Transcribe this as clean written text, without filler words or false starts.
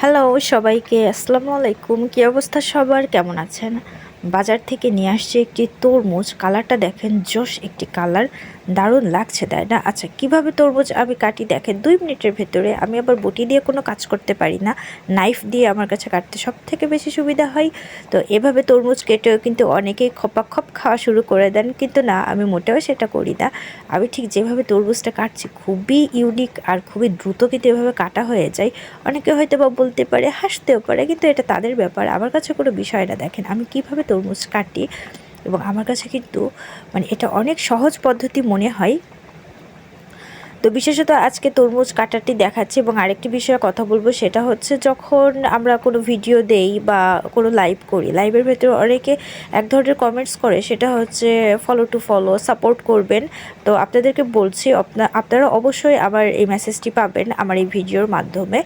Hello সবাইকে আসসালামু আলাইকুম। কী অবস্থা সবার, কেমন আছেন? বাজার থেকে নিয়ে আসছে একটি তরমুজ। কালারটা দেখেন, জোশ একটি কালার, দারুণ লাগছে তাই না? আচ্ছা, কিভাবে তরমুজ আমি কাটি দেখেন 2 মিনিটের ভেতরে। আমি আবার বটি দিয়ে কোনো কাজ করতে পারি না, নাইফ দিয়ে আমার কাছে কাটতে সব থেকে বেশি সুবিধা হয়। তো এভাবে তরমুজ কেটেও কিন্তু অনেকেই খপাখপ খাওয়া শুরু করে দেন, কিন্তু না, আমি মোটেও সেটা করি না। আমি ঠিক যেভাবে তরমুজটা কাটছি খুবই ইউনিক আর খুবই দ্রুত কিন্তু এভাবে কাটা হয়ে যায়। অনেকে হয়তো বা বলতে পারে, হাসতেও পারে, কিন্তু এটা তাদের ব্যাপার, আমার কাছে কোনো বিষয় না। দেখেন আমি কিভাবে তরমুজ কাটি, এবং আমার কাছে কিন্তু এটা অনেক সহজ পদ্ধতি মনে হয়। তো বিশেষত আজকে তরমুজ কাটাটি দেখাচ্ছি, এবং আরেকটি বিষয়ে কথা বলবো, সেটা হচ্ছে যখন আমরা কোনো ভিডিও দেই বা কোনো লাইভ করি, লাইভের ভেতরে অনেকে এক ধরনের কমেন্টস করে, সেটা হচ্ছে ফলো টু ফলো, সাপোর্ট করবেন। তো আপনাদেরকে বলছি, আপনারা অবশ্যই আমার এই মেসেজটি পাবেন আমার এই ভিডিওর মাধ্যমে।